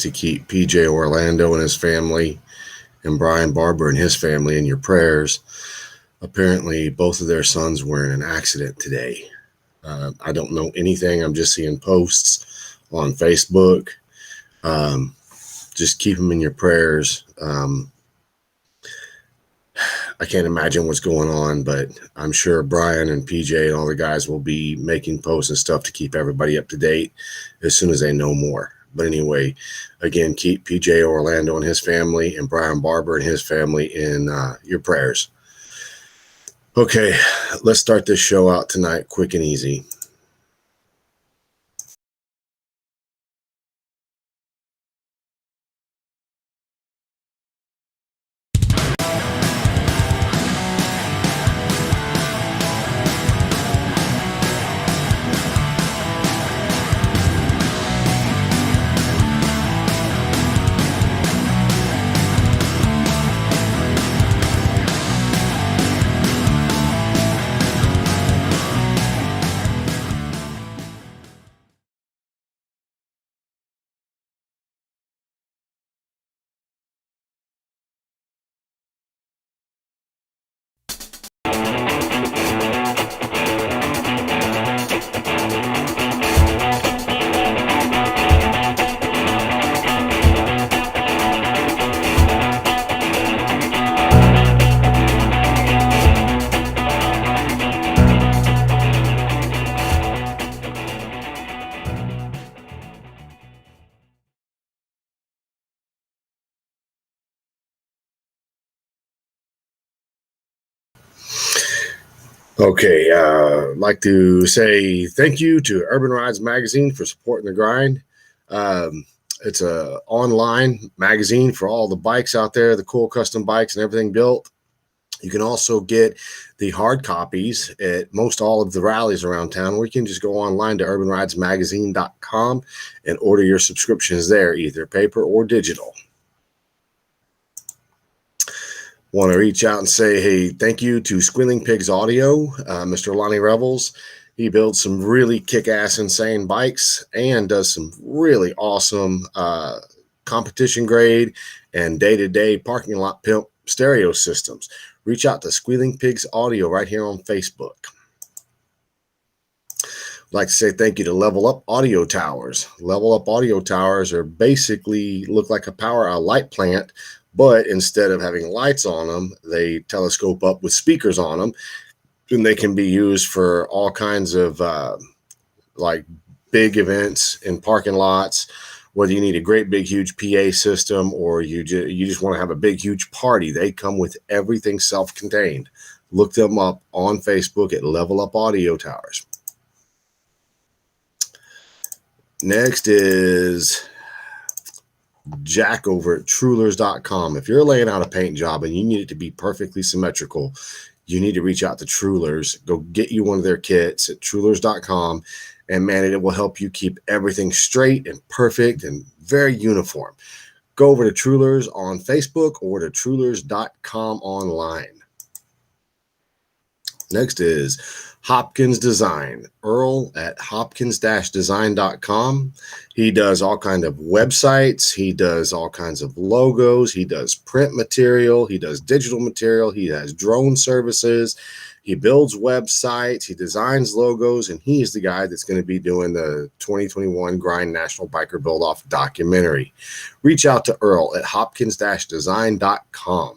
to keep PJ Orlando and his family and Brian Barber and his family in your prayers. Apparently, both of their sons were in an accident today. I don't know anything. I'm just seeing posts on Facebook. Just keep them in your prayers. I can't imagine what's going on, but I'm sure Brian and PJ and all the guys will be making posts and stuff to keep everybody up to date as soon as they know more. But anyway, again, keep PJ Orlando and his family and Brian Barber and his family in your prayers. Okay, let's start this show out tonight quick and easy. Okay, I'd like to say thank you to Urban Rides Magazine for supporting the grind. It's a online magazine for all the bikes out there, the cool custom bikes and everything built. You can also get the hard copies at most all of the rallies around town, or you can just go online to urbanridesmagazine.com and order your subscriptions there, either paper or digital. Want to reach out and say, hey, thank you to Squealing Pigs Audio, Mr. Lonnie Revels. He builds some really kick-ass, insane bikes and does some really awesome competition grade and day-to-day parking lot pimp stereo systems. Reach out to Squealing Pigs Audio right here on Facebook. I'd like to say thank you to Level Up Audio Towers. Level Up Audio Towers are basically look like a light plant, but instead of having lights on them, they telescope up with speakers on them, and they can be used for all kinds of like big events in parking lots, whether you need a great big huge PA system or you just want to have a big huge party. They come with everything self-contained. Look them up on Facebook at Level Up Audio Towers. Next is Jack over at Trulers.com. If you're laying out a paint job and you need it to be perfectly symmetrical, you need to reach out to Trulers. Go get you one of their kits at Trulers.com, and man, it will help you keep everything straight and perfect and very uniform. Go over to Trulers on Facebook or to Trulers.com online. Next is Hopkins Design. Earl at hopkins-design.com. He does all kinds of websites. He does all kinds of logos. He does print material. He does digital material. He has drone services. He builds websites. He designs logos, and he is the guy that's going to be doing the 2021 Grind National Biker Build-Off documentary. Reach out to Earl at hopkins-design.com.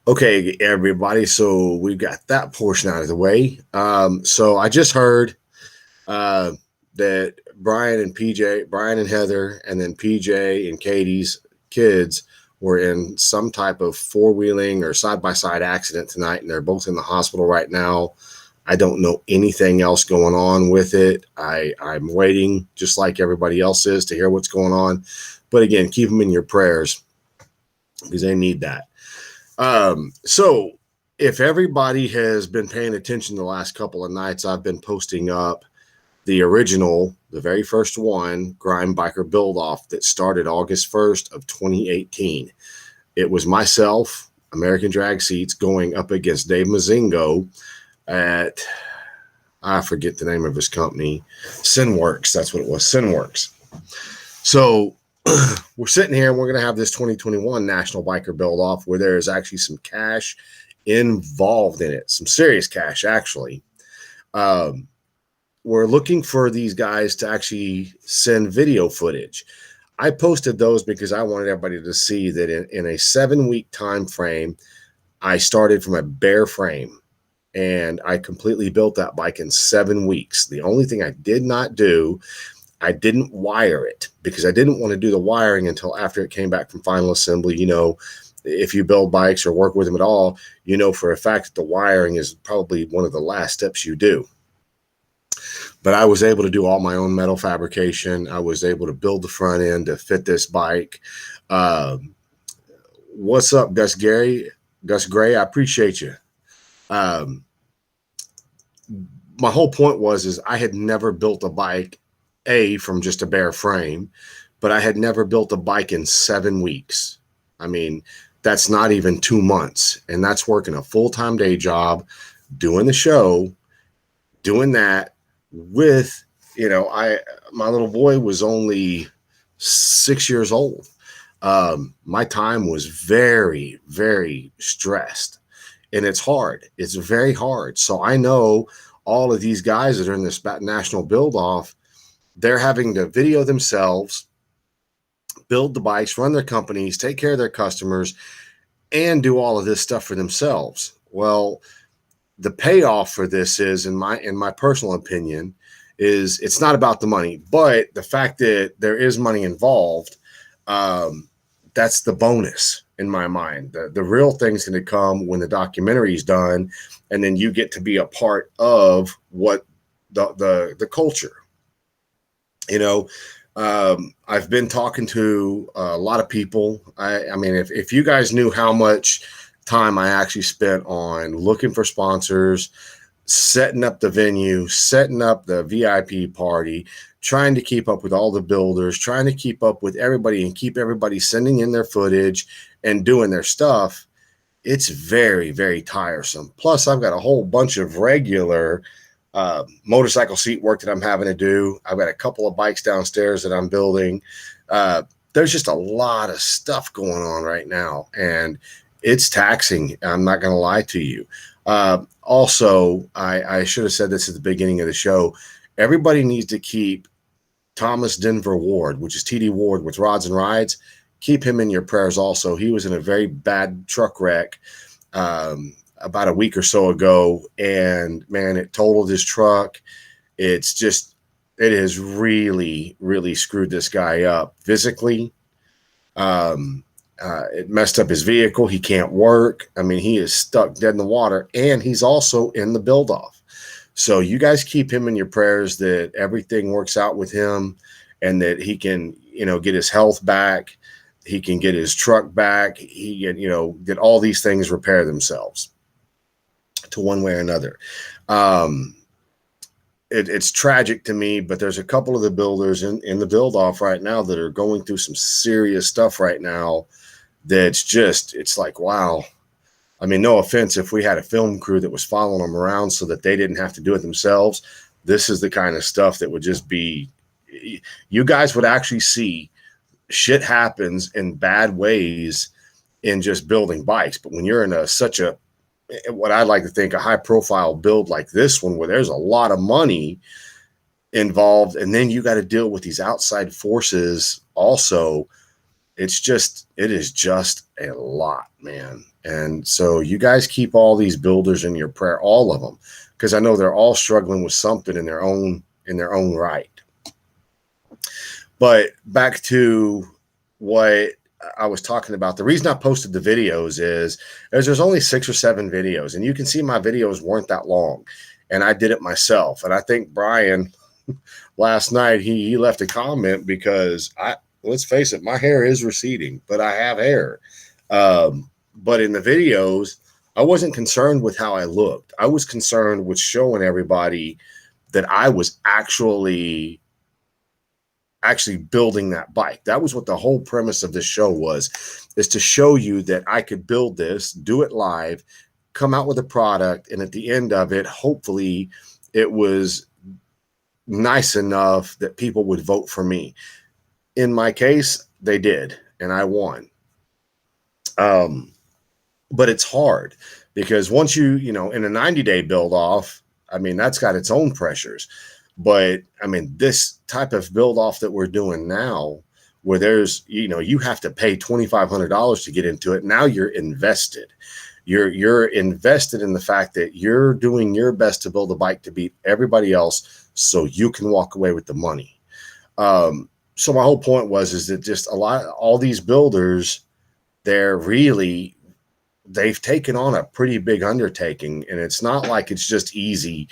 Okay, everybody, so we've got that portion out of the way. So I just heard that Brian and Heather, and then PJ and Katie's kids were in some type of four-wheeling or side-by-side accident tonight, and they're both in the hospital right now. I don't know anything else going on with it. I'm waiting, just like everybody else is, to hear what's going on. But again, keep them in your prayers because they need that. So if everybody has been paying attention the last couple of nights, I've been posting up the original, the very first one, Grind Biker Build-Off that started August 1st of 2018. It was myself, American Drag Seats, going up against Dave Mazingo at, I forget the name of his company, Sinworks. That's what it was, Sinworks. So we're sitting here and we're going to have this 2021 National Biker Build Off where there is actually some cash involved in it, some serious cash, actually. We're looking for these guys to actually send video footage. I posted those because I wanted everybody to see that in a 7-week time frame, I started from a bare frame and I completely built that bike in 7 weeks. The only thing I did not do, I didn't wire it because I didn't want to do the wiring until after it came back from final assembly. You know, if you build bikes or work with them at all, you know for a fact that the wiring is probably one of the last steps you do. But I was able to do all my own metal fabrication. I was able to build the front end to fit this bike. What's up, Gus Gray? I appreciate you. My whole point is I had never built a bike, from just a bare frame, but I had never built a bike in 7 weeks. I mean, that's not even 2 months. And that's working a full-time day job, doing the show, doing that with, my little boy was only 6 years old. My time was very, very stressed, and it's hard. It's very hard. So I know all of these guys that are in this national build off, they're having to video themselves, build the bikes, run their companies, take care of their customers, and do all of this stuff for themselves. Well, the payoff for this is, in my personal opinion, is it's not about the money, but the fact that there is money involved, that's the bonus in my mind. The real thing's going to come when the documentary is done, and then you get to be a part of what the culture. I've been talking to a lot of people. I mean, if you guys knew how much time I actually spent on looking for sponsors, setting up the venue, setting up the VIP party, trying to keep up with all the builders, trying to keep up with everybody and keep everybody sending in their footage and doing their stuff, it's very, very tiresome. Plus, I've got a whole bunch of regular motorcycle seat work that I'm having to do. I've got a couple of bikes downstairs that I'm building. There's just a lot of stuff going on right now, and it's taxing. I'm not going to lie to you. Also, I should have said this at the beginning of the show. Everybody needs to keep Thomas Denver Ward, which is TD Ward with Rods and Rides. Keep him in your prayers also. He was in a very bad truck wreck about a week or so ago, and man, it totaled his truck. It has really, really screwed this guy up physically. It messed up his vehicle. He can't work. I mean, he is stuck dead in the water, and he's also in the build off. So you guys keep him in your prayers that everything works out with him and that he can, get his health back. He can get his truck back. He can, get all these things repair themselves to one way or another. It's tragic to me, but there's a couple of the builders in the build off right now that are going through some serious stuff right now. It's like, wow. I mean, no offense, if we had a film crew that was following them around so that they didn't have to do it themselves, this is the kind of stuff that would just be, you guys would actually see shit happens in bad ways in just building bikes. But when you're in what I like to think, a high profile build like this one, where there's a lot of money involved, and then you got to deal with these outside forces also, it is just a lot, man. And so you guys keep all these builders in your prayer, all of them, because I know they're all struggling with something in their own right. But back to what I was talking about. The reason I posted the videos is there's only 6 or 7 videos, and you can see my videos weren't that long, and I did it myself. And I think Brian last night, he left a comment because let's face it, my hair is receding, but I have hair. But in the videos, I wasn't concerned with how I looked. I was concerned with showing everybody that I was actually building that bike. That was what the whole premise of this show was, is to show you that I could build this, do it live, come out with a product, and at the end of it, hopefully it was nice enough that people would vote for me. In my case, they did, and I won. But it's hard because once you know, in a 90-day build off, I mean, that's got its own pressures. But I mean, this type of build off that we're doing now, where there's, you know, you have to pay $2,500 to get into it. Now you're invested. You're invested in the fact that you're doing your best to build a bike to beat everybody else so you can walk away with the money. So my whole point is that just all these builders, they've taken on a pretty big undertaking, and it's not like it's just easy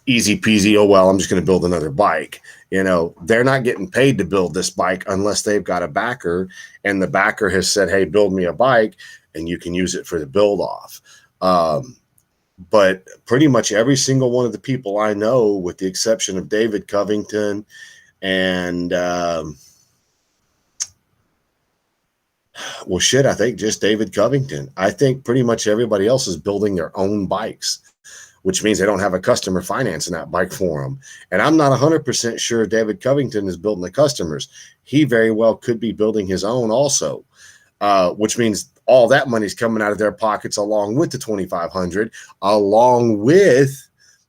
peasy. Oh, well, I'm just going to build another bike. You know, they're not getting paid to build this bike unless they've got a backer, and the backer has said, hey, build me a bike and you can use it for the build off. But pretty much every single one of the people I know, with the exception of David Covington and, I think just David Covington. I think pretty much everybody else is building their own bikes, which means they don't have a customer financing that bike for them. And I'm not 100% sure David Covington is building the customers. He very well could be building his own also, which means all that money's coming out of their pockets along with the $2,500, along with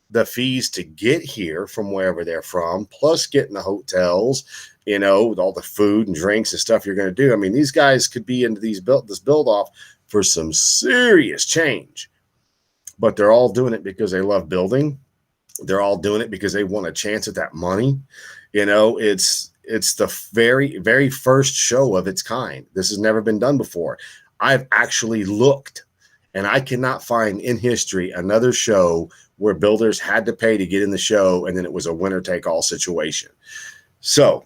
the fees to get here from wherever they're from, plus getting the hotels, you know, with all the food and drinks and stuff you're going to do. I mean, these guys could be into this build off for some serious change, but they're all doing it because they love building. They're all doing it because they want a chance at that money. You know, it's the very, very first show of its kind. This has never been done before. I've actually looked, and I cannot find in history another show where builders had to pay to get in the show, and then it was a winner-take-all situation. So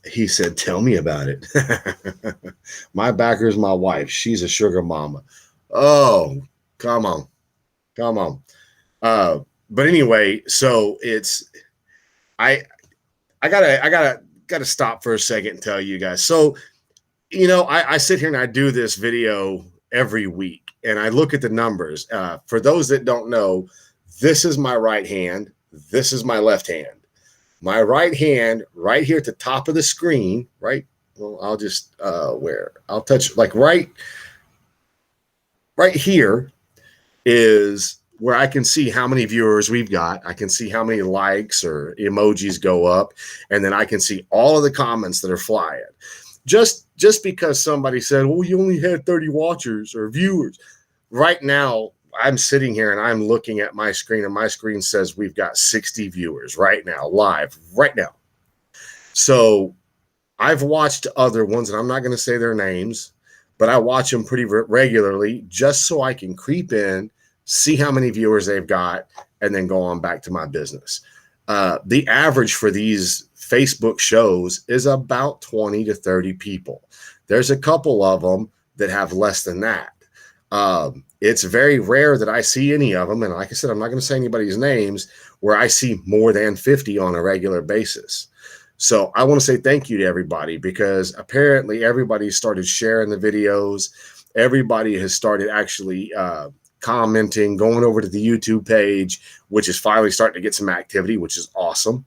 he said, tell me about it. My backer is my wife. She's a sugar mama. Oh, come on. But anyway, so I gotta stop for a second and tell you guys. So, you know, I sit here and I do this video every week, and I look at the numbers. For those that don't know, this is my right hand. This is my left hand. My right hand right here at the top of the screen, right? Well, I'll just I'll touch like right here is where I can see how many viewers we've got. I can see how many likes or emojis go up, and then I can see all of the comments that are flying. Just because somebody said, well, you only had 30 watchers or viewers. Right now, I'm sitting here and I'm looking at my screen, and my screen says we've got 60 viewers right now, live right now. So I've watched other ones, and I'm not going to say their names, but I watch them pretty regularly just so I can creep in, see how many viewers they've got, and then go on back to my business. The average for these Facebook shows is about 20 to 30 people. There's a couple of them that have less than that. It's very rare that I see any of them. And like I said, I'm not going to say anybody's names where I see more than 50 on a regular basis. So I want to say thank you to everybody, because apparently everybody started sharing the videos. Everybody has started actually commenting, going over to the YouTube page, which is finally starting to get some activity, which is awesome.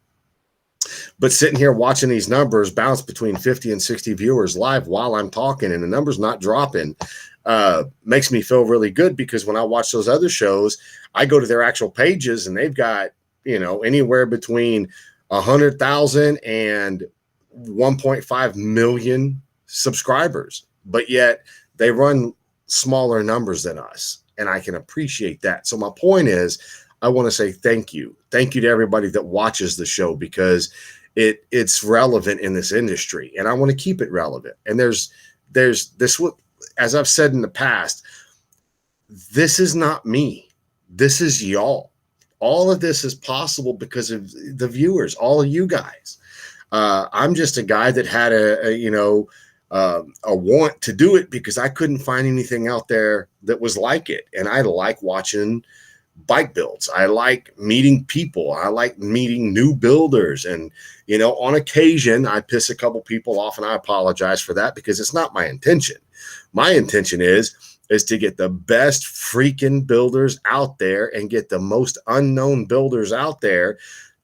But sitting here watching these numbers bounce between 50 and 60 viewers live while I'm talking, and the number's not dropping, makes me feel really good, because when I watch those other shows, I go to their actual pages and they've got, you know, anywhere between 100,000 and 1.5 million subscribers, but yet they run smaller numbers than us, and I can appreciate that. So my point is, I want to say thank you to everybody that watches the show, because it's relevant in this industry, and I want to keep it relevant. And there's this, as I've said in the past, this is not me. This is y'all. All of this is possible because of the viewers, all of you guys. I'm just a guy that had a want to do it because I couldn't find anything out there that was like it. And I like watching bike builds. I like meeting people. I like meeting new builders. And, you know, on occasion, I piss a couple people off, and I apologize for that, because it's not my intention. My intention is is to get the best freaking builders out there and get the most unknown builders out there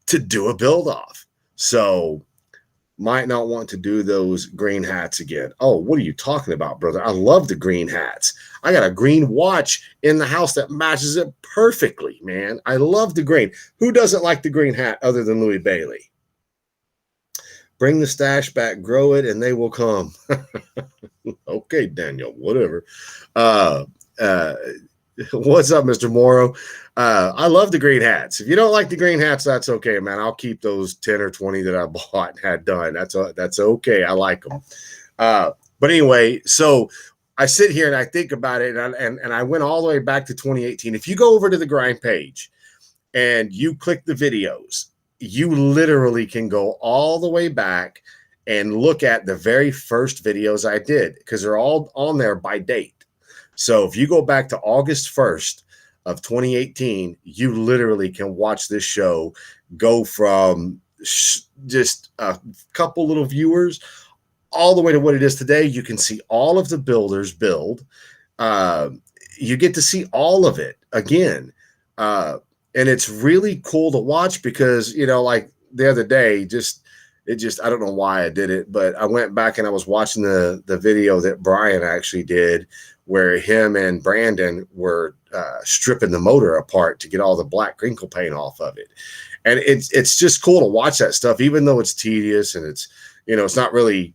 to do a build off. So might not want to do those green hats again. Oh, what are you talking about, brother? I love the green hats. I got a green watch in the house that matches it perfectly, man. I love the green. Who doesn't like the green hat other than Louis Bailey? Bring the stash back, grow it, and they will come. Okay, Daniel, whatever. What's up, Mr. Morrow? I love the green hats. If you don't like the green hats, that's okay, man. I'll keep those 10 or 20 that I bought and had done. That's okay. I like them. But anyway, so I sit here and I think about it, and I went all the way back to 2018. If you go over to the Grind page and you click the videos, you literally can go all the way back and look at the very first videos I did, because they're all on there by date. So if you go back to August 1st of 2018, you literally can watch this show go from just a couple little viewers all the way to what it is today. You can see all of the builders build. You get to see all of it again. And it's really cool to watch because, you know, like the other day, I don't know why I did it, but I went back and I was watching the video that Brian actually did, where him and Brandon were stripping the motor apart to get all the black crinkle paint off of it. And it's just cool to watch that stuff, even though it's tedious and it's, you know, it's not really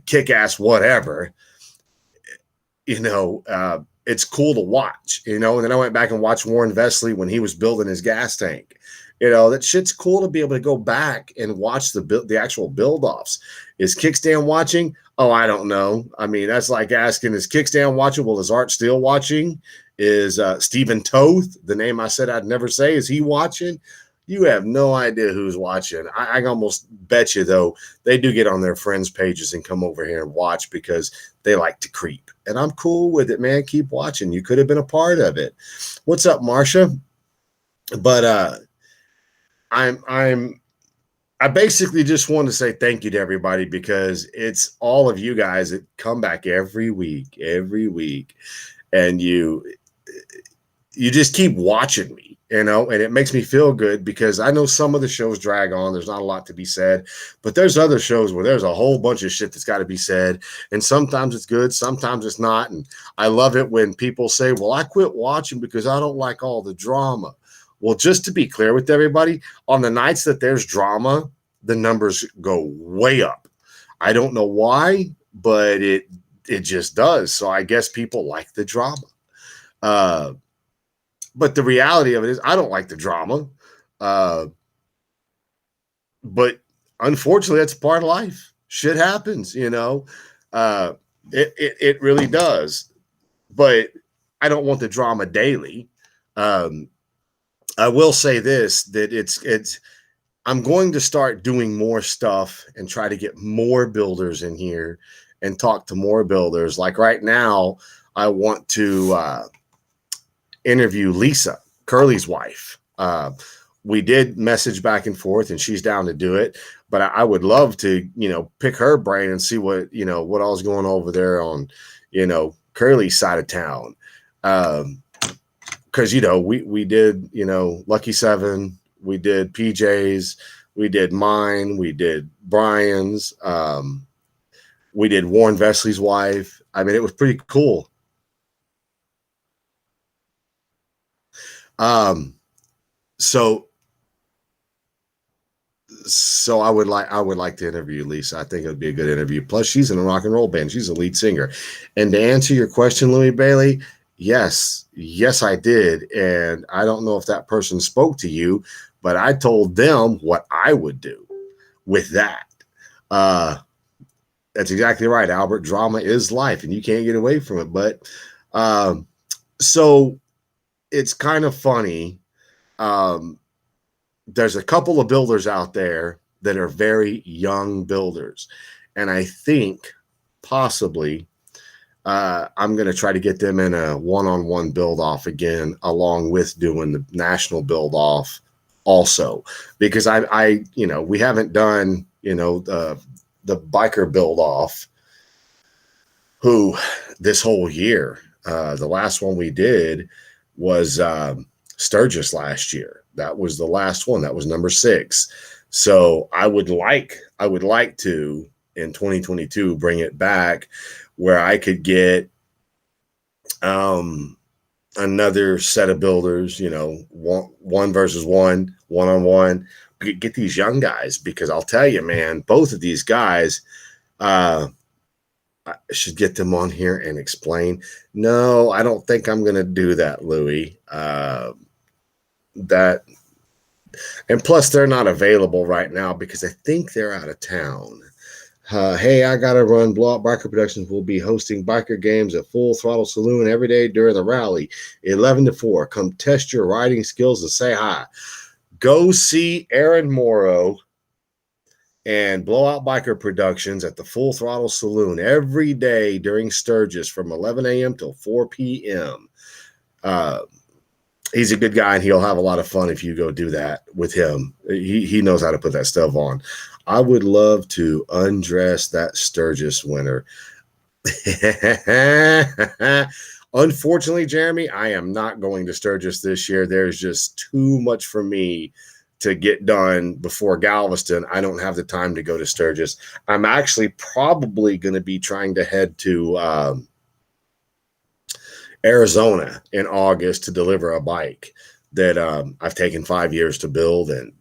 kick-ass whatever, you know, it's cool to watch, you know. And then I went back and watched Warren Vesely when he was building his gas tank. You know, that shit's cool to be able to go back and watch the actual build-offs. Is Kickstand watching? Oh, I don't know. I mean, that's like asking, is Kickstand watching? Well, is Art still watching? Is Stephen Toth, the name I said I'd never say, is he watching? You have no idea who's watching. I almost bet you, though, they do get on their friends' pages and come over here and watch because they like to creep. And I'm cool with it, man. Keep watching. You could have been a part of it. What's up, Marcia? But I basically just want to say thank you to everybody, because it's all of you guys that come back every week, and you just keep watching me, you know, and it makes me feel good, because I know some of the shows drag on. There's not a lot to be said, but there's other shows where there's a whole bunch of shit that's got to be said. And sometimes it's good, sometimes it's not. And I love it when people say, well, I quit watching because I don't like all the drama. Well, just to be clear with everybody, on the nights that there's drama, the numbers go way up. I don't know why, but it just does. So I guess people like the drama. But the reality of it is I don't like the drama. But unfortunately, that's part of life. Shit happens, you know. It really does. But I don't want the drama daily. I will say this, that I'm going to start doing more stuff and try to get more builders in here and talk to more builders. Like right now, I want to interview Lisa, Curly's wife. We did message back and forth, and she's down to do it. But I would love to, you know, pick her brain and see what, you know, what all's going over there on, you know, Curly's side of town. Because, you know, we did, you know, Lucky 7, we did PJ's, we did mine, we did Brian's, we did Warren Vesely's wife. I mean, it was pretty cool. So I would like to interview Lisa. I think it would be a good interview. Plus, she's in a rock and roll band. She's a lead singer. And to answer your question, Louis Bailey, yes, I did. And I don't know if that person spoke to you, but I told them what I would do with that. That's exactly right, Albert. Drama is life, and you can't get away from it. But so it's kind of funny. There's a couple of builders out there that are very young builders, and I think possibly I'm going to try to get them in a one-on-one build-off again, along with doing the national build-off also, because I you know, we haven't done, you know, the biker build-off this whole year. The last one we did was Sturgis last year. That was the last one. That was number 6. So I would like to in 2022 bring it back where I could get another set of builders, one versus one-on-one, get these young guys, because I'll tell you, man, both of these guys, I should get them on here and explain. No, I don't think I'm going to do that, Louie. And plus they're not available right now because I think they're out of town. Hey, I got to run. Blowout Biker Productions will be hosting biker games at Full Throttle Saloon every day during the rally, 11 to 4. Come test your riding skills and say hi. Go see Aaron Morrow and Blowout Biker Productions at the Full Throttle Saloon every day during Sturgis from 11 a.m. till 4 p.m. He's a good guy, and he'll have a lot of fun if you go do that with him. He knows how to put that stuff on. I would love to undress that Sturgis winner. Unfortunately, Jeremy, I am not going to Sturgis this year. There's just too much for me to get done before Galveston. I don't have the time to go to Sturgis. I'm actually probably going to be trying to head to Arizona in August to deliver a bike that I've taken 5 years to build, and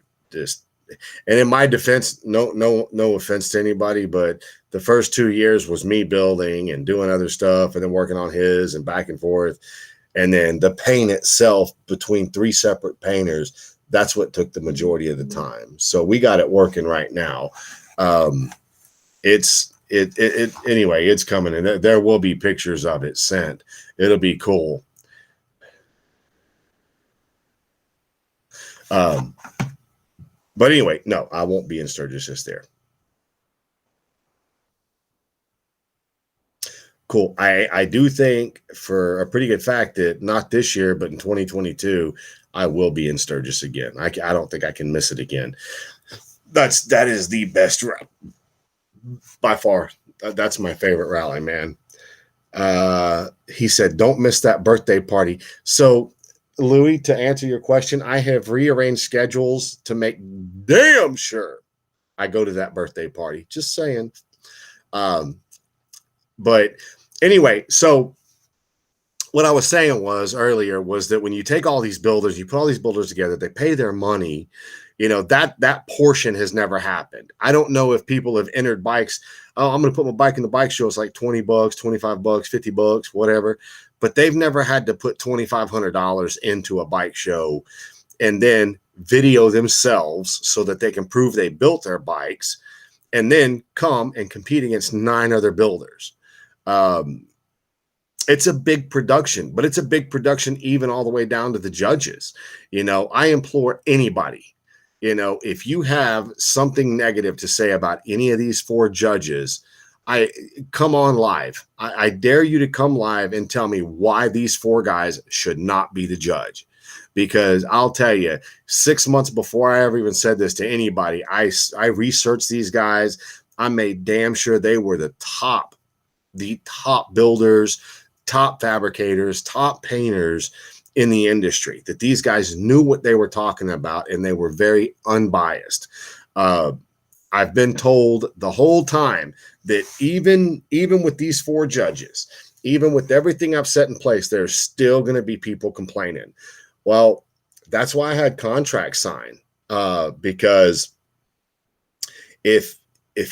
in my defense, no offense to anybody, but the first 2 years was me building and doing other stuff and then working on his and back and forth. And then the paint itself between 3 separate painters, that's what took the majority of the time. So we got it working right now. Anyway, it's coming, and there will be pictures of it sent. It'll be cool. But anyway, no, I won't be in Sturgis this year. Cool. I do think for a pretty good fact that not this year, but in 2022, I will be in Sturgis again. I don't think I can miss it again. That is the best route by far. That's my favorite rally, man. He said, don't miss that birthday party. So, Louis, to answer your question, I have rearranged schedules to make damn sure I go to that birthday party. Just saying. But anyway, so what I was saying earlier was that when you take all these builders, you put all these builders together, they pay their money, that portion has never happened. I don't know if people have entered bikes. Oh, I'm going to put my bike in the bike show. It's like $20, $25, $50, whatever. But they've never had to put $2,500 into a bike show and then video themselves so that they can prove they built their bikes and then come and compete against 9 other builders. It's a big production, but it's a big production even all the way down to the judges. I implore anybody, if you have something negative to say about any of these 4 judges, I come on live. I dare you to come live and tell me why these 4 guys should not be the judge. Because I'll tell you, 6 months before I ever even said this to anybody, I researched these guys. I made damn sure they were the top builders, top fabricators, top painters in the industry, that these guys knew what they were talking about and they were very unbiased. I've been told the whole time that even with these 4 judges, even with everything I've set in place, there's still going to be people complaining. Well, that's why I had contracts signed, because if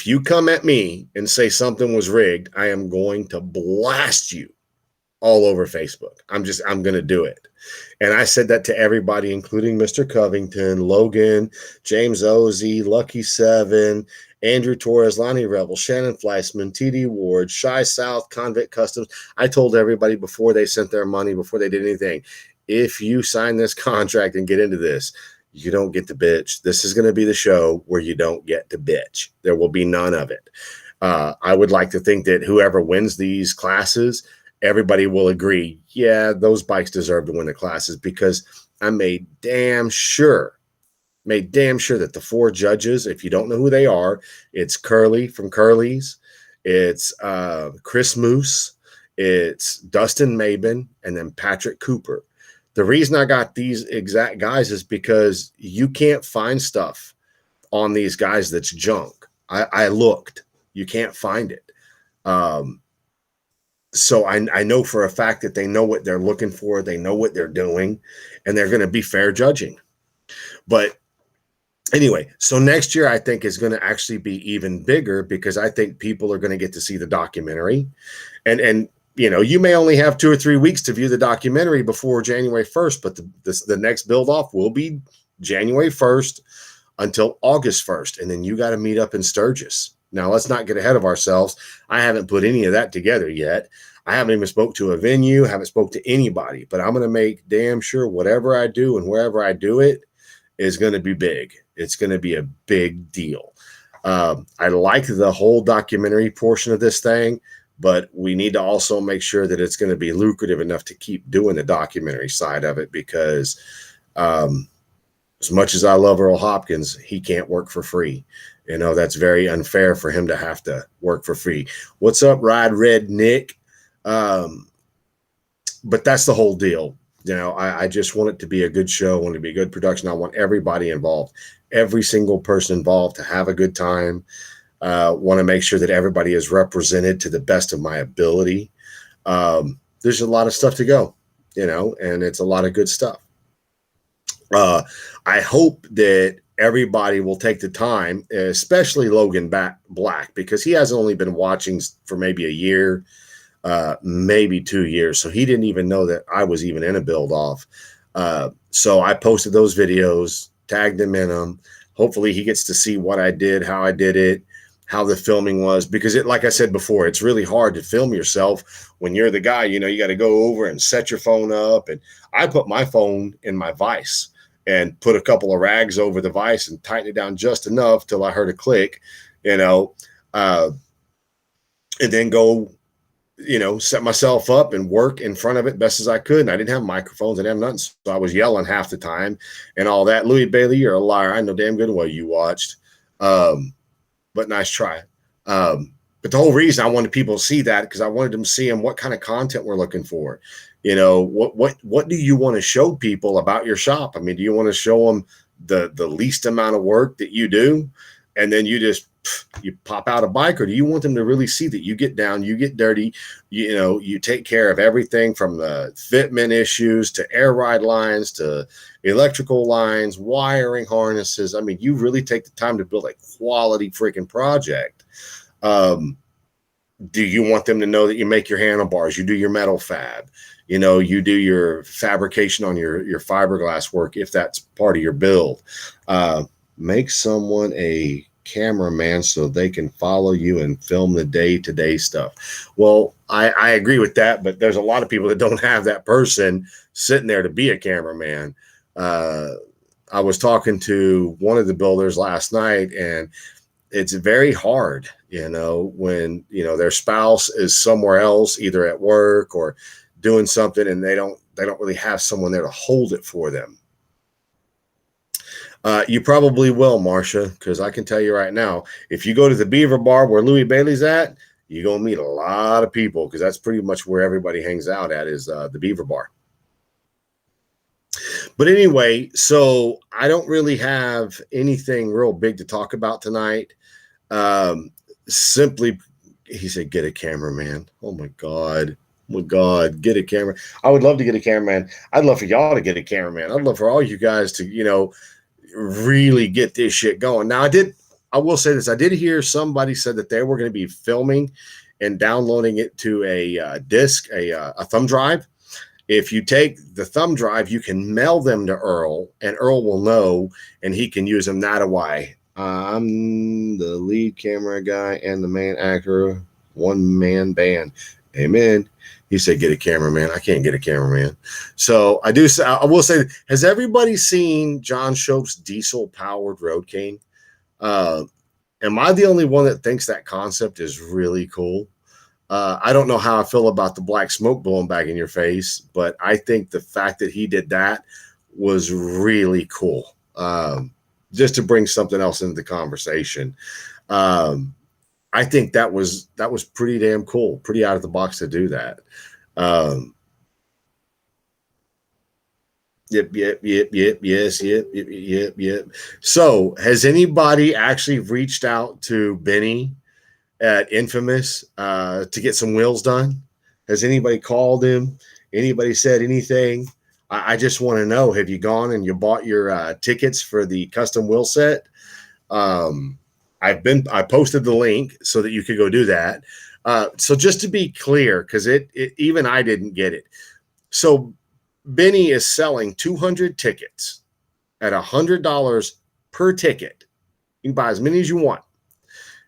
you come at me and say something was rigged, I am going to blast you all over Facebook. I'm going to do it. And I said that to everybody, including Mr. Covington, Logan, James Ozzie, Lucky 7, Andrew Torres, Lonnie Rebel, Shannon Fleischman, TD Ward, Shy South, Convict Customs. I told everybody before they sent their money, before they did anything, if you sign this contract and get into this, you don't get to bitch. This is going to be the show where you don't get to bitch. There will be none of it. I would like to think that whoever wins these classes, everybody will agree, yeah, those bikes deserve to win the classes, because I made damn sure that the 4 judges, if you don't know who they are, it's Curly from Curly's, it's Chris Moose, It's Dustin Maben and then Patrick Cooper. The reason I got these exact guys is because you can't find stuff on these guys that's junk. I looked. You can't find it. So I know for a fact that they know what they're looking for. They know what they're doing, and they're going to be fair judging. But anyway, so next year I think is going to actually be even bigger because I think people are going to get to see the documentary. And you know, you may only have 2 or 3 weeks to view the documentary before January 1st, but the next build off will be January 1st until August 1st. And then you got to meet up in Sturgis. Now, let's not get ahead of ourselves. I haven't put any of that together yet. I haven't even spoke to a venue, haven't spoke to anybody, but I'm going to make damn sure whatever I do and wherever I do it is going to be big. It's going to be a big deal. I like the whole documentary portion of this thing, but we need to also make sure that it's going to be lucrative enough to keep doing the documentary side of it because as much as I love Earl Hopkins, he can't work for free. You know, that's very unfair for him to have to work for free. What's up, Ride Red Nick? But that's the whole deal. You know, I just want it to be a good show. I want it to be a good production. I want everybody involved, every single person involved to have a good time. Want to make sure that everybody is represented to the best of my ability. There's a lot of stuff to go, you know, and it's a lot of good stuff. I hope that everybody will take the time, especially Logan Black, because he hasn't only been watching for maybe a year, maybe 2 years. So he didn't even know that I was even in a build off. So I posted those videos, tagged him in them. Hopefully he gets to see what I did, how I did it, how the filming was, because it, like I said before, it's really hard to film yourself when you're the guy. You know, you got to go over and set your phone up. And I put my phone in my vise and put a couple of rags over the vise and tighten it down just enough till I heard a click, you know, and then go, you know, set myself up and work in front of it best as I could. And I didn't have microphones. I didn't have nothing. So I was yelling half the time and all that. Louis Bailey, you're a liar. I know damn good well you watched. But nice try. But the whole reason I wanted people to see that, because I wanted them to see what kind of content we're looking for. You know, what do you want to show people about your shop? I mean, do you want to show them the least amount of work that you do, and then you pop out a bike, or do you want them to really see that you get down, you get dirty, you know, you take care of everything from the fitment issues to air ride lines to electrical lines, wiring harnesses? I mean, you really take the time to build a quality freaking project. Do you want them to know that you make your handlebars, you do your metal fab, you know, you do your fabrication on your fiberglass work, if that's part of your build? Make someone a cameraman so they can follow you and film the day-to-day stuff. Well, I agree with that, but there's a lot of people that don't have that person sitting there to be a cameraman. I was talking to one of the builders last night, and it's very hard, you know, when, you know, their spouse is somewhere else, either at work or doing something, and they don't really have someone there to hold it for them. You probably will, Marcia, because I can tell you right now, if you go to the Beaver Bar where Louis Bailey's at, you're going to meet a lot of people, because that's pretty much where everybody hangs out at, is the Beaver Bar. But anyway, so I don't really have anything real big to talk about tonight. Simply, he said, get a cameraman. Oh my God. Oh my God, get a camera. I would love to get a cameraman. I'd love for y'all to get a cameraman. I'd love for all you guys to, you know, really get this shit going. Now, I will say this. I did hear somebody said that they were going to be filming and downloading it to a disc, a thumb drive. If you take the thumb drive, you can mail them to Earl, and Earl will know, and he can use them that way. I'm the lead camera guy and the main actor, one-man band. Amen. He said, get a cameraman. I can't get a cameraman. So I will say, has everybody seen John Shope's diesel-powered Road King? Am I the only one that thinks that concept is really cool? I don't know how I feel about the black smoke blowing back in your face, but I think the fact that he did that was really cool. Just to bring something else into the conversation. I think that was pretty damn cool, pretty out of the box to do that. Yep. So, has anybody actually reached out to Benny at Infamous to get some wheels done? Has anybody called him? Anybody said anything? I just want to know, have you gone and you bought your tickets for the custom wheel set? I posted the link so that you could go do that. So just to be clear, because even I didn't get it. So Benny is selling 200 tickets at $100 per ticket. You can buy as many as you want.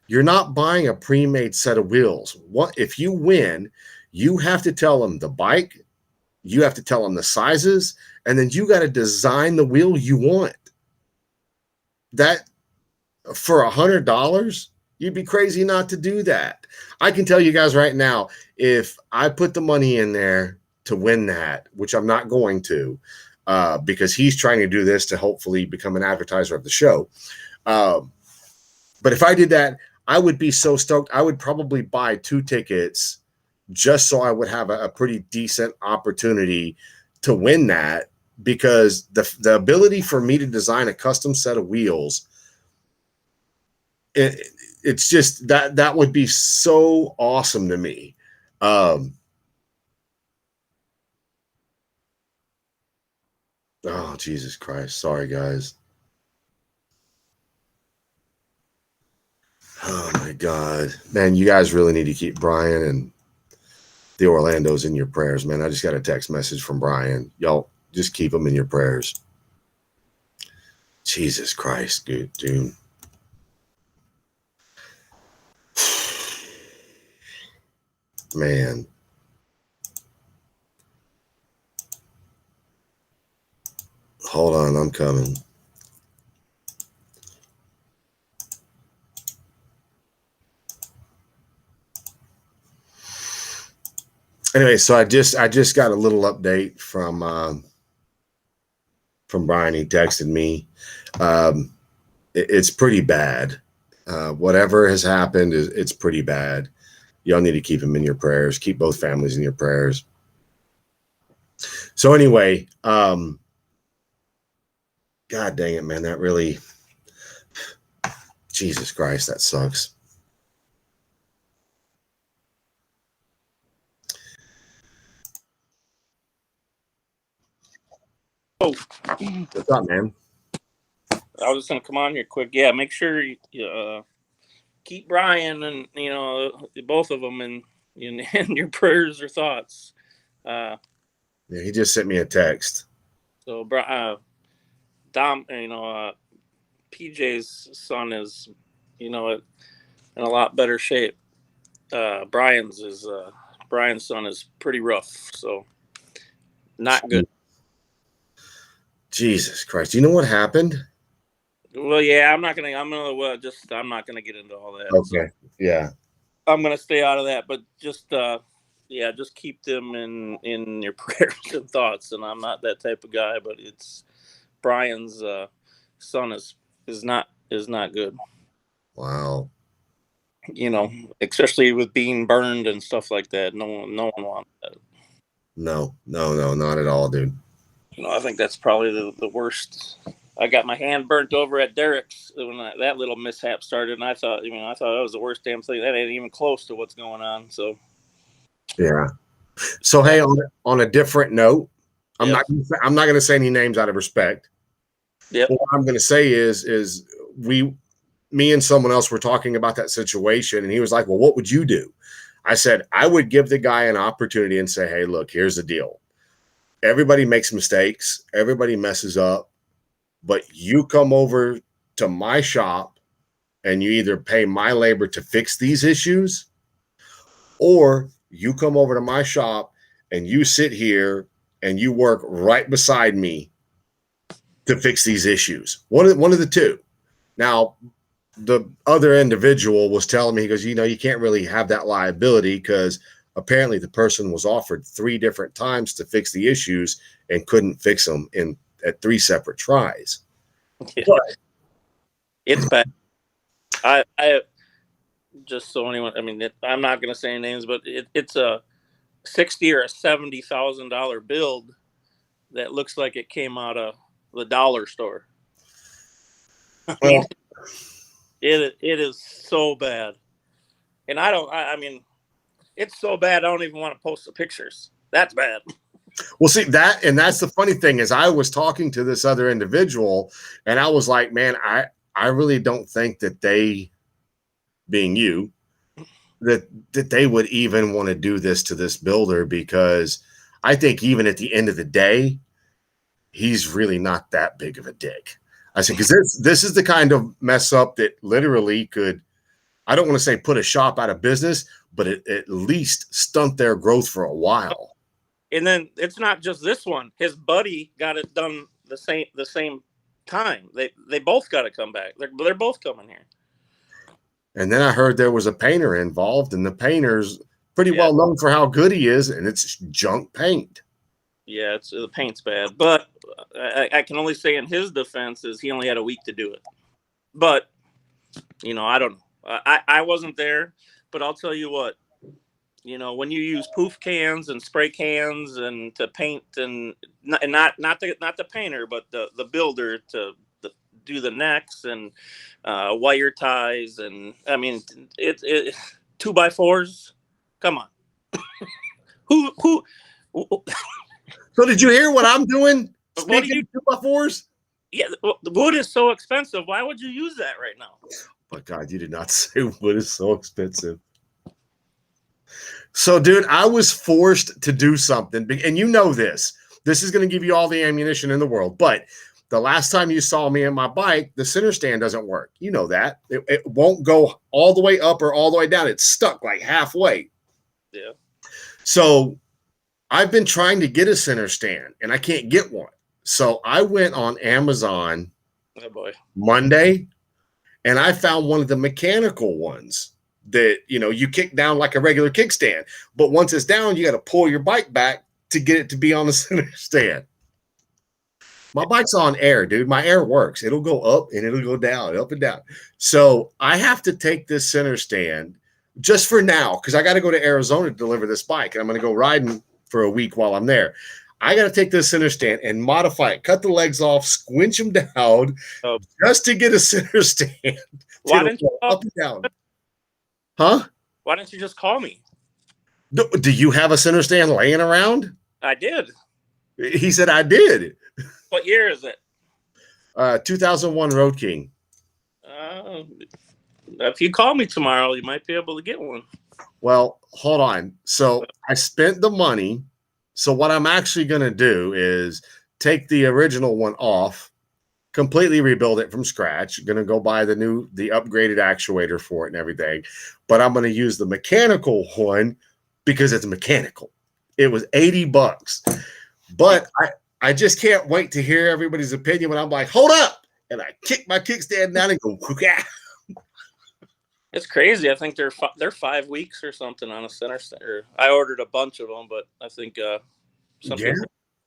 You're not buying a pre-made set of wheels. If you win, you have to tell them the bike, you have to tell them the sizes, and then you got to design the wheel you want. That for $100, you'd be crazy not to do that. I can tell you guys right now, if I put the money in there to win that, which I'm not going to, because he's trying to do this to hopefully become an advertiser of the show. But if I did that, I would be so stoked. I would probably buy 2 tickets just so I would have a pretty decent opportunity to win that, because the ability for me to design a custom set of wheels, it's just that would be so awesome to me. Oh, Jesus Christ. Sorry, guys. Oh, my God. Man, you guys really need to keep Brian and the Orlandos in your prayers, man. I just got a text message from Brian. Y'all just keep them in your prayers. Jesus Christ, dude. Man. Hold on, I'm coming. Anyway, so I just got a little update from Brian. He texted me. It's pretty bad. Whatever has happened it's pretty bad. Y'all need to keep him in your prayers. Keep both families in your prayers. So anyway, God dang it, man. That really, Jesus Christ, that sucks. Oh, what's up, man? I was just gonna come on here quick. Yeah, make sure you keep Brian and both of them in your prayers or thoughts. Yeah, he just sent me a text. So, Dom, PJ's son is, in a lot better shape. Brian's son is pretty rough, so not good. Jesus Christ! You know what happened? Well, yeah, I'm not gonna get into all that. Okay, so yeah, I'm gonna stay out of that, but just just keep them in your prayers and thoughts. And I'm not that type of guy, but it's Brian's son is not good. Wow. Especially with being burned and stuff like that. No one wants that. No, not at all, dude. I think that's probably the worst. I got my hand burnt over at Derek's when that little mishap started, and I thought that was the worst damn thing. That ain't even close to what's going on. So, yeah. So hey, on a different note, I'm not going to say any names out of respect. Yep. What I'm going to say is me and someone else were talking about that situation, and he was like, "Well, what would you do?" I said, "I would give the guy an opportunity and say, hey, look, here's the deal. Everybody makes mistakes. Everybody messes up. But you come over to my shop and you either pay my labor to fix these issues, or you come over to my shop and you sit here and you work right beside me to fix these issues. One of the two." Now, the other individual was telling me, he goes, you can't really have that liability because apparently the person was offered 3 different times to fix the issues and couldn't fix them at 3 separate tries. Yeah. But it's bad. just so anyone, I mean, I'm not going to say names, but it's a $60,000 or $70,000 build that looks like it came out of the dollar store. I mean, it is so bad, and I mean, it's so bad I don't even want to post the pictures. That's bad. Well, see that, and that's the funny thing is I was talking to this other individual, and I was like, man, I really don't think that they, being you, that they would even want to do this to this builder, because I think even at the end of the day, he's really not that big of a dick. I said, because this is the kind of mess up that literally could, I don't want to say put a shop out of business, but at least stunt their growth for a while. And then it's not just this one. His buddy got it done the same time. They both got to come back. They're both coming here. And then I heard there was a painter involved, and the painter's pretty well known for how good he is, and it's junk paint. Yeah, the paint's bad. But I can only say in his defense is he only had a week to do it. But, you know, I don't know. I wasn't there, but I'll tell you what. You know, when you use poof cans and spray cans and to paint and not the painter, but the builder to do the necks and wire ties, and I mean it 2x4s. Come on, who? So did you hear what I'm doing? What do you 2x4s? Yeah, the wood is so expensive. Why would you use that right now? But God, you did not say wood is so expensive. So, dude, I was forced to do something, and you know this. This is going to give you all the ammunition in the world, but the last time you saw me on my bike, the center stand doesn't work. You know that. It won't go all the way up or all the way down. It's stuck like halfway. Yeah. So I've been trying to get a center stand, and I can't get one. So I went on Amazon Monday, and I found one of the mechanical ones that, you know, you kick down like a regular kickstand. But once it's down, you got to pull your bike back to get it to be on the center stand. My bike's on air, dude. My air works. It'll go up and it'll go down, up and down. So I have to take this center stand just for now, because I got to go to Arizona to deliver this bike, and I'm going to go riding for a week while I'm there. I got to take this center stand and modify it, cut the legs off, squinch them down, just to get a center stand. Why didn't you up and down? Huh? Why didn't you just call me? Do you have a center stand laying around? I did. He said I did. What year is it? 2001 Road King. If you call me tomorrow, you might be able to get one. Well, hold on. So I spent the money. So what I'm actually going to do is take the original one off, completely rebuild it from scratch. Going to go buy the upgraded actuator for it and everything. But I'm going to use the mechanical one because it's mechanical. It was $80. But I just can't wait to hear everybody's opinion when I'm like, hold up. And I kick my kickstand down and go, yeah. It's crazy. I think they're 5 weeks or something on a center stand. I ordered a bunch of them, but I think something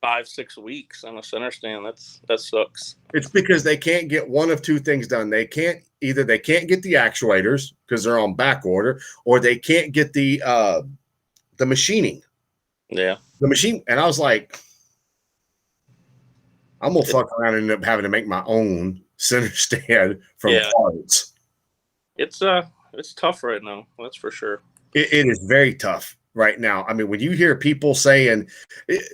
like 5-6 weeks on a center stand. That sucks. It's because they can't get one of two things done. They can't get the actuators because they're on back order, or they can't get the machining. Yeah. The machine. And I was like, I'm gonna fuck around and end up having to make my own center stand from parts. It's tough right now. That's for sure. It is very tough right now. I mean, when you hear people saying,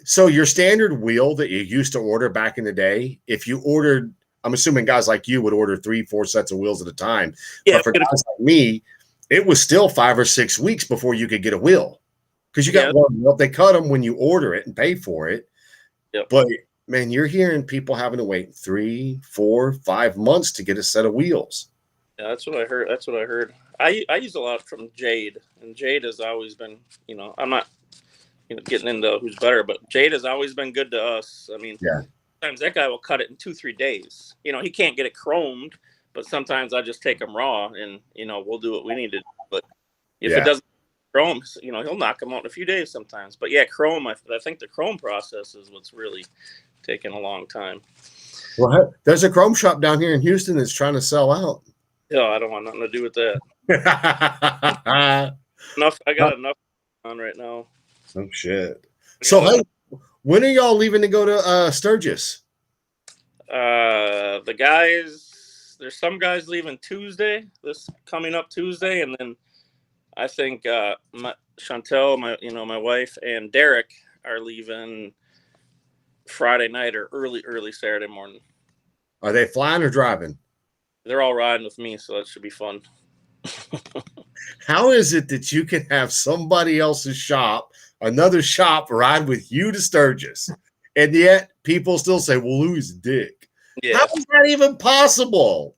so your standard wheel that you used to order back in the day, if you ordered, I'm assuming guys like you would order 3-4 sets of wheels at a time. Yeah, but for guys like me, it was still 5 or 6 weeks before you could get a wheel, because you got one wheel. They cut them when you order it and pay for it. Yep. But man, you're hearing people having to wait 3, 4, 5 months to get a set of wheels. Yeah, that's what I heard. I use a lot from Jade, and Jade has always been, you know, I'm not, you know, getting into who's better, but Jade has always been good to us. I mean, sometimes that guy will cut it in 2-3 days. You know, he can't get it chromed, but sometimes I just take them raw, and, you know, we'll do what we need to do. But if it doesn't chrome, you know, he'll knock them out in a few days sometimes. But yeah, chrome, I think the chrome process is what's really taking a long time. Well, there's a chrome shop down here in Houston that's trying to sell out. Yeah, I don't want nothing to do with that. Enough. I got enough on right now. Oh shit. So hey, when are y'all leaving to go to Sturgis? The guys, there's some guys leaving Tuesday, this coming up Tuesday, and then I think Chantel, my wife, and Derek are leaving Friday night or early Saturday morning. Are they flying or driving? They're all riding with me, so that should be fun. How is it that you can have somebody else's shop, another shop, ride with you to Sturgis, and yet people still say, "Well, Louis a dick." Yeah. How is that even possible?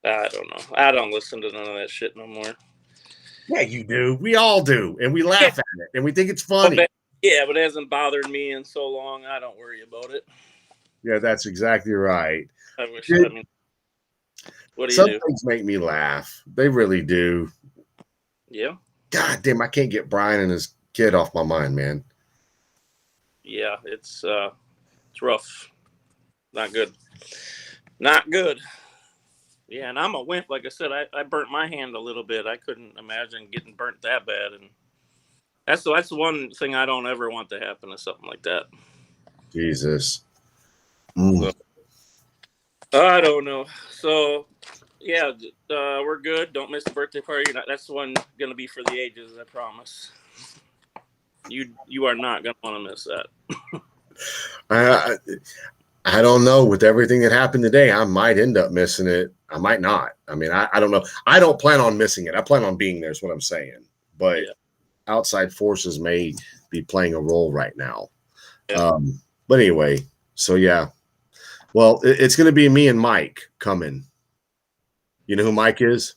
I don't know. I don't listen to none of that shit no more. Yeah, you do. We all do, and we laugh at it, and we think it's funny. But it hasn't bothered me in so long. I don't worry about it. Yeah, that's exactly right. I wish. I mean, what do you Some do? things make me laugh. They really do. Yeah. God damn, I can't get Brian and his kid off my mind, man. Yeah, it's rough. Not good. Not good. Yeah, and I'm a wimp. Like I said, I burnt my hand a little bit. I couldn't imagine getting burnt that bad, and that's one thing I don't ever want to happen to something like that. Jesus. So, I don't know. So, yeah, we're good. Don't miss the birthday party. That's the one going to be for the ages, I promise. You are not going to want to miss that. I don't know. With everything that happened today, I might end up missing it. I might not. I mean, I don't know. I don't plan on missing it. I plan on being there is what I'm saying. But outside forces may be playing a role right now. Yeah. But anyway, so yeah. Well, it's going to be me and Mike coming. You know who Mike is?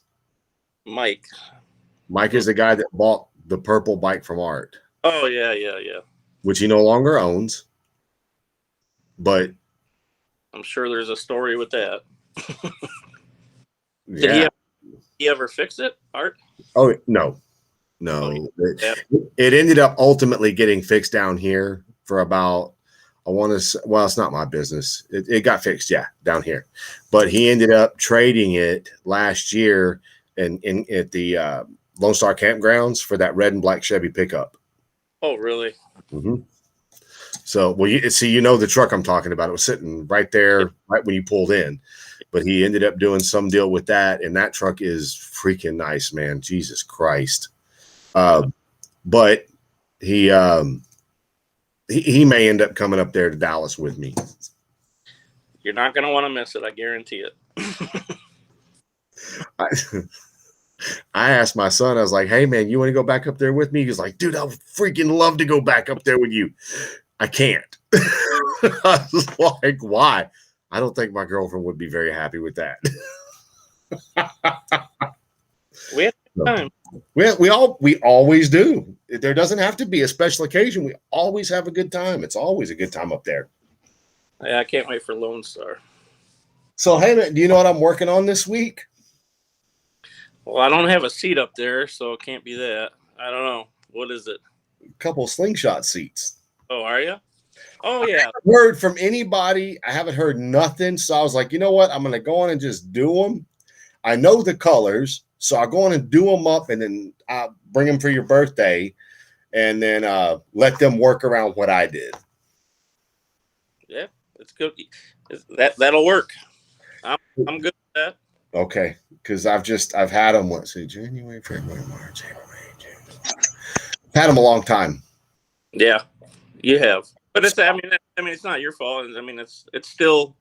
Mike. Mike is the guy that bought the purple bike from Art. Oh, yeah. Which he no longer owns. But I'm sure there's a story with that. Did he ever fix it, Art? Oh, no. It ended up ultimately getting fixed down here for about, I want to say, well, it's not my business. It got fixed, down here. But he ended up trading it last year at the Lone Star Campgrounds for that red and black Chevy pickup. Oh, really? Mm-hmm. So, well, you know the truck I'm talking about. It was sitting right there, right when you pulled in. But he ended up doing some deal with that, and that truck is freaking nice, man. Jesus Christ! But he may end up coming up there to Dallas with me. You're not going to want to miss it. I guarantee it. I asked my son, I was like, "Hey, man, you want to go back up there with me?" He's like, "Dude, I would freaking love to go back up there with you." I can't. I was like, why? I don't think my girlfriend would be very happy with that. We have time. We always do. There doesn't have to be a special occasion. We always have a good time. It's always a good time up there. Yeah, I can't wait for Lone Star. So, hey, man, do you know what I'm working on this week? Well, I don't have a seat up there, so it can't be that. I don't know. What is it? A couple slingshot seats. Oh, are you? Oh, yeah. I haven't heard from anybody. I haven't heard nothing. So I was like, you know what? I'm going to go on and just do them. I know the colors. So I'll go on and do them up and then I'll bring them for your birthday and then let them work around what I did. Yeah, it's good. That'll work. I'm good with that. Okay. Because I've had them, January, February, March, April, May, June. I've had them a long time. Yeah. You have, but it's. I mean, it's not your fault. I mean, it's still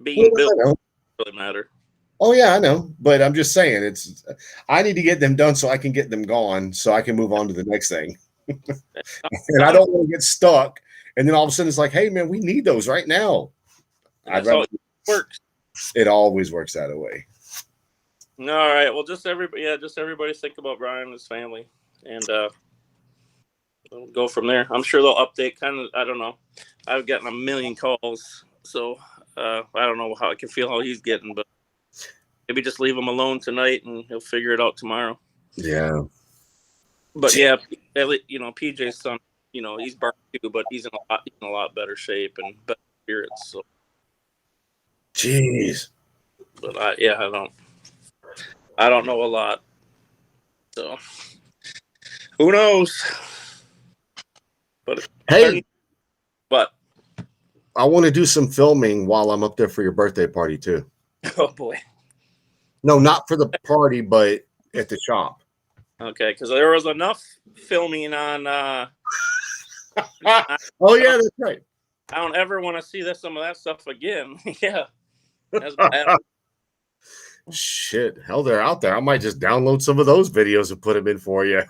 being built. It doesn't really matter. Oh yeah, I know, but I'm just saying I need to get them done so I can get them gone, so I can move on to the next thing. And I don't want to get stuck. And then all of a sudden it's like, hey man, we need those right now. It works. It always works that way. All right. Well, just everybody think about Brian and his family, and we'll go from there. I'm sure they'll update. I don't know. I've gotten a million calls, so I don't know how I can feel how he's getting, but maybe just leave him alone tonight, and he'll figure it out tomorrow. Yeah. But yeah, PJ's son, he's barked too, but he's in a lot better shape and better spirits. So. Jeez. But I don't know a lot. So who knows? But Hey, but I want to do some filming while I'm up there for your birthday party too. oh boy. No, not for the party, but at the shop. Okay, because there was enough filming on. Oh yeah, that's right. I don't ever want to see some of that stuff again. Yeah, that's bad. Shit, hell, they're out there. I might just download some of those videos and put them in for you.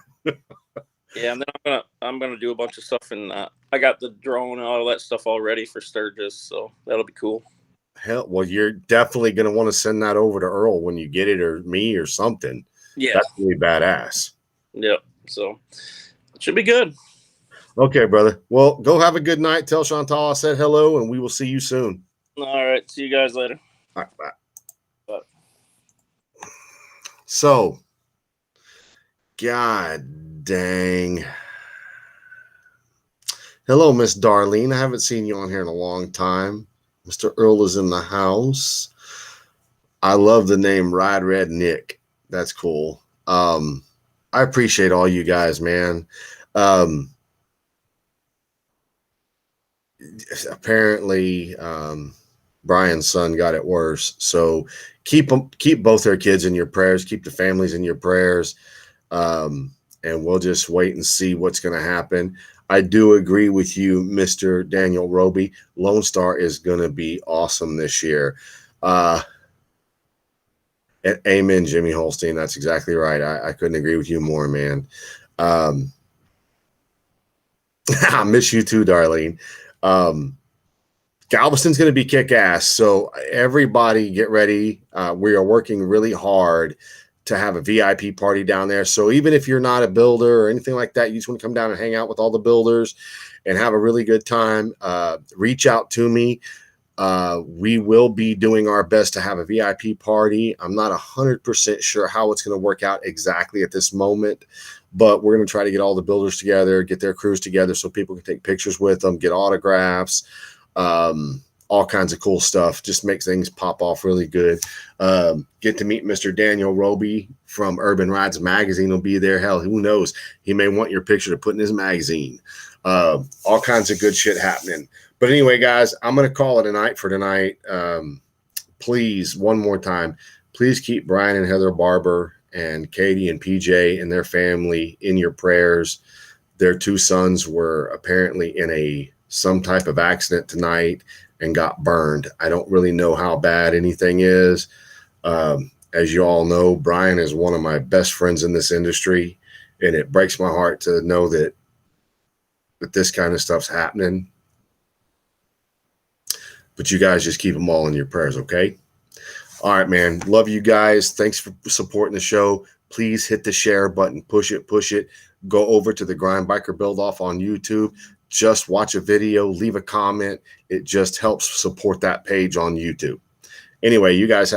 Yeah, and then I'm gonna do a bunch of stuff, and I got the drone and all that stuff all ready for Sturgis, so that'll be cool. Hell, well, you're definitely gonna want to send that over to Earl when you get it, or me, or something. Yeah, That's really badass. yep. So it should be good. Okay, brother. Well, go have a good night. Tell Chantal I said hello, and we will see you soon. All right, see you guys later. All right, bye. Bye. So, God dang. Hello, Miss Darlene. I haven't seen you on here in a long time. Mr. Earl is in the house. I love the name Ride Red Nick. That's cool. I appreciate all you guys, man. Apparently, Brian's son got it worse. So keep both their kids in your prayers. Keep the families in your prayers. And we'll just wait and see what's going to happen. I do agree with you, Mr. Daniel Roby. Lone Star is going to be awesome this year. Amen, Jimmy Holstein. That's exactly right. I couldn't agree with you more, man. I miss you too, Darlene. Galveston's going to be kick-ass. So everybody get ready. We are working really hard to have a VIP party down there. So even if you're not a builder or anything like that, you just want to come down and hang out with all the builders and have a really good time, reach out to me. We will be doing our best to have a VIP party. I'm not 100% sure how it's going to work out exactly at this moment, but we're going to try to get all the builders together, get their crews together so people can take pictures with them, get autographs, all kinds of cool stuff. Just makes things pop off really good. Get to meet Mr. Daniel Roby from Urban Rides Magazine will be there. Hell, who knows? He may want your picture to put in his magazine. All kinds of good shit happening. But anyway, guys, I'm going to call it a night for tonight. Please, one more time, please keep Brian and Heather Barber and Katie and PJ and their family in your prayers. Their two sons were apparently in some type of accident tonight and got burned. I don't really know how bad anything is. As you all know, Brian is one of my best friends in this industry, and it breaks my heart to know that this kind of stuff's happening. But you guys just keep them all in your prayers, okay? All right, man. Love you guys. Thanks for supporting the show. Please hit the share button. Push it, push it. Go over to the Grind Biker Build Off on YouTube. Just watch a video, leave a comment. It just helps support that page on YouTube. Anyway, you guys have